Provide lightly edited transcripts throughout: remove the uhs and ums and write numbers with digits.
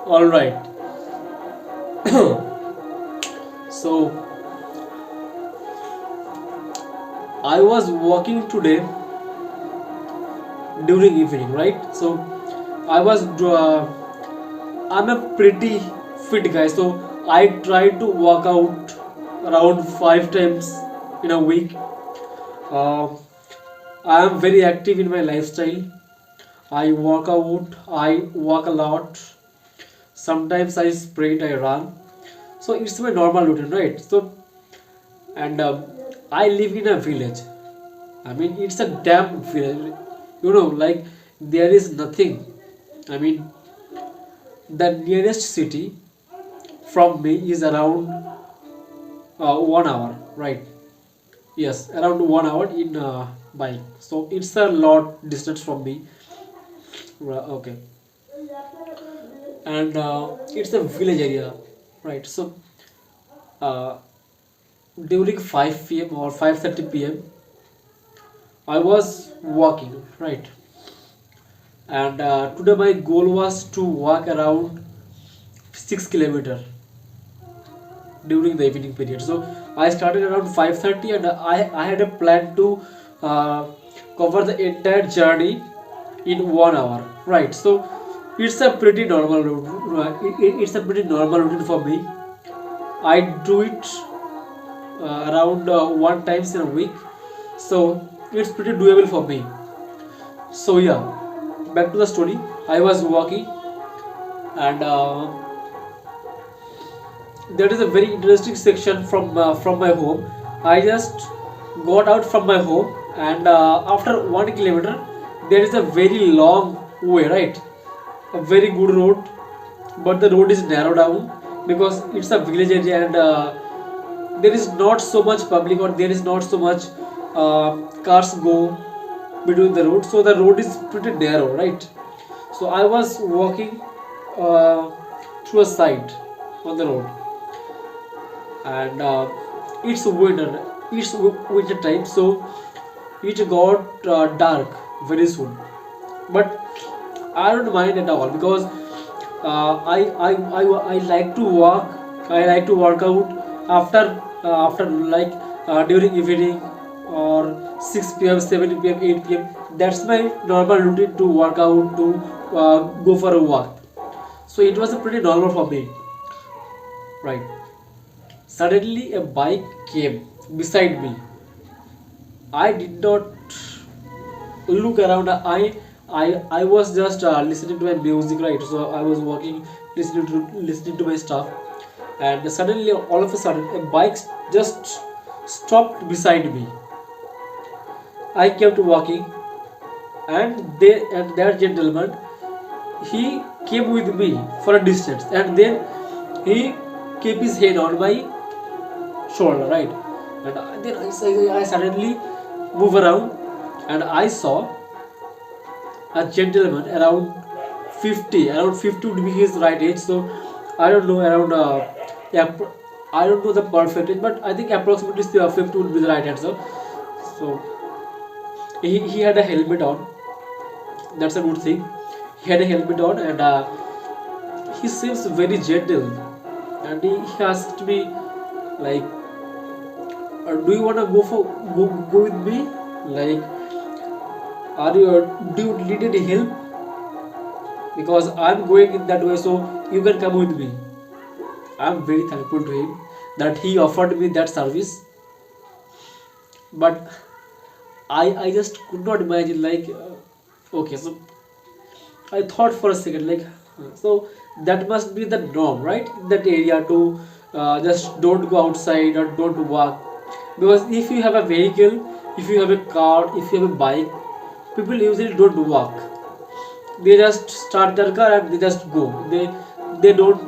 All right. So I was walking today during evening, right? So I was. I'm a pretty fit guy, so I try to work out around 5 times in a week. Uh, I am very active in my lifestyle. I work out. I walk a lot. Sometimes I sprint. I run. So it's my normal routine, right? So and I live in a village. I mean, it's a damn village. Like there is nothing. I mean, the nearest city from me is around 1 hour, right? Yes, around 1 hour in bike. So it's a lot distance from me. Okay, and it's a village area, right? So uh, during 5 p.m. or 5:30 p.m. I was walking, right? And today my goal was to walk around 6 kilometer during the evening period. So I started around 5:30, and I had a plan to uh, cover the entire journey in 1 hour, right? So it's a pretty normal routine. It's a pretty normal routine for me. I do it around one times in a week, so it's pretty doable for me. So yeah, back to the story. I was walking, and there is a very interesting section from my home. I just got out from my home, and after 1 kilometer, there is a very long way, right? A very good road, but the road is narrow down because it's a village area, and there is not so much public, or there is not so much cars go between the road, so the road is pretty narrow, right? So I was walking uh, through a side on the road, and it's winter. It's winter time, so it got dark very soon. But I don't mind at all because I like to walk. I like to work out after like during evening or 6 p.m., 7 p.m., 8 p.m. That's my normal routine to work out, to go for a walk. So it was a pretty normal for me, right? Suddenly a bike came beside me. I did not look around. I was just listening to my music, right? So I was walking, listening to my stuff, and suddenly, all of a sudden, a bike just stopped beside me. I kept walking, and that gentleman, he came with me for a distance, and then he kept his head on my shoulder, right? And then I suddenly move around, and I saw a gentleman around 50 would be his right age. So I don't know, around yeah, I don't know the perfect age, but I think approximately 50 would be the right answer. So he had a helmet on. That's a good thing. He had a helmet on, and he seems very gentle, and he asked me like, do you wanna go with me? Like, are you do you need any help? Because I'm going in that way, so you can come with me. I'm very thankful to him that he offered me that service. But I just could not imagine, like, okay, so I thought for a second, like, so that must be the norm, right? In that area to just don't go outside or don't walk. Because if you have a vehicle, if you have a car, if you have a bike, people usually don't walk. They just start their car and they just go. They don't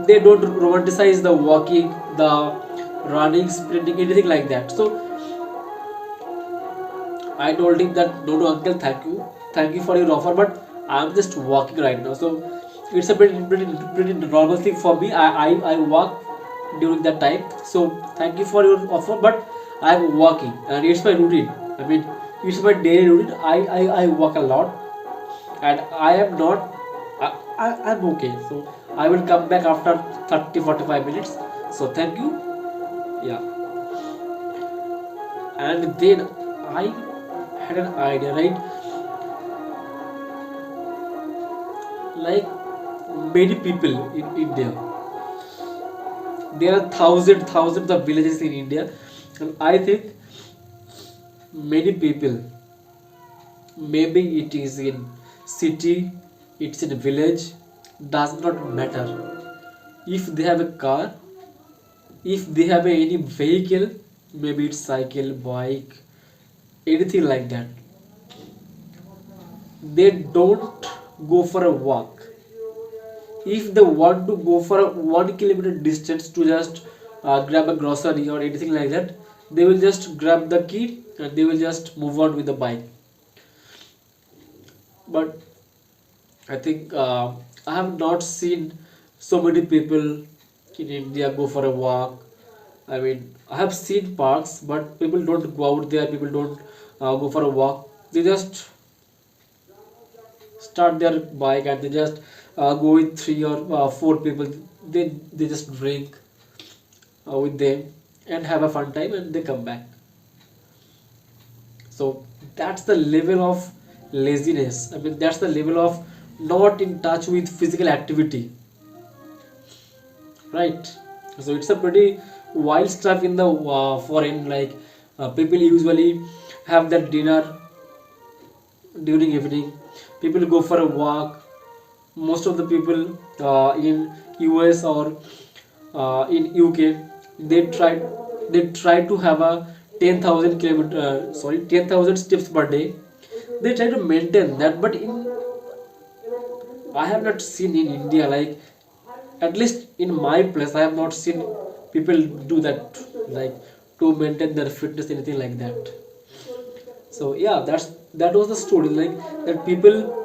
romanticize the walking, the running, sprinting, anything like that. So I told him that no, no, uncle, thank you for your offer, but I'm just walking right now. So it's a pretty normal thing for me. I walk during that time. So thank you for your offer, but I'm walking, and it's my routine. I mean, it's my daily routine. I walk a lot, and I am not. I'm okay. So I will come back after 30 45 minutes. So thank you. Yeah, and then I had an idea, right? Like many people in India, there are thousands of villages in India, and I think many people, maybe it is in city, it's in a village, does not matter. If they have a car, if they have any vehicle, maybe it's cycle, bike, anything like that, they don't go for a walk. If they want to go for a 1 kilometer distance to just grab a grocery or anything like that, they will just grab the key and they will just move on with the bike. But I think I have not seen so many people in India go for a walk. I mean, I have seen parks, but people don't go out there, people don't go for a walk. They just start their bike and they just go with three or four people. They just drink with them and have a fun time and they come back. So that's the level of laziness. I mean, that's the level of not in touch with physical activity, right? So it's a pretty wild stuff in the foreign. Like people usually have their dinner during evening. People go for a walk. Most of the people in US or in UK, they try to have a 10,000 kilometer, 10,000 steps per day. They try to maintain that, but in I have not seen in India, like at least in my place, I have not seen people do that, like to maintain their fitness, anything like that. So yeah, that was the story. Like that people,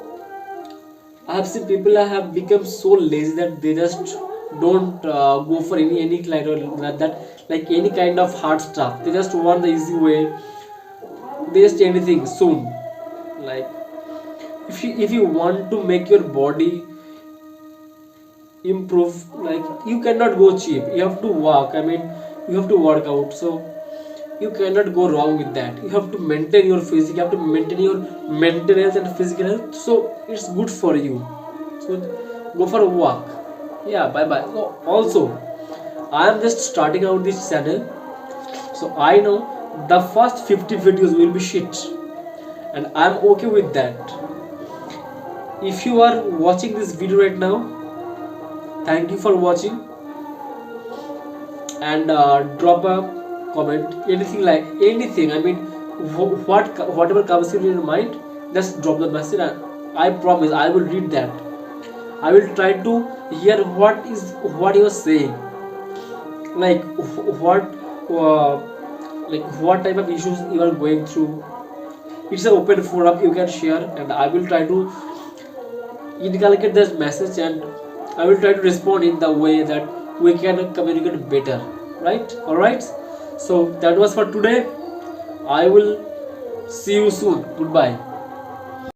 I have seen people have become so lazy that they just don't go for any kind of like any kind of hard stuff. They just want the easy way. They just anything soon. Like if you want to make your body improve, like you cannot go cheap, you have to walk. I mean, you have to work out. So you cannot go wrong with that. You have to maintain your physique, you have to maintain your mental health and physical health, so it's good for you. So go for a walk. Yeah, bye bye. So also, I am just starting out this channel, so I know the first 50 videos will be shit, and I'm okay with that. If you are watching this video right now, thank you for watching, and drop a comment, anything, like anything. I mean, whatever comes in your mind, just drop the message, and I promise I will read that. I will try to hear what you are saying, like what uh, what type of issues you are going through. It's an open forum, you can share, and I will try to inculcate this message, and I will try to respond in the way that we can communicate better, right? All right, so that was for today. I will see you soon. Goodbye.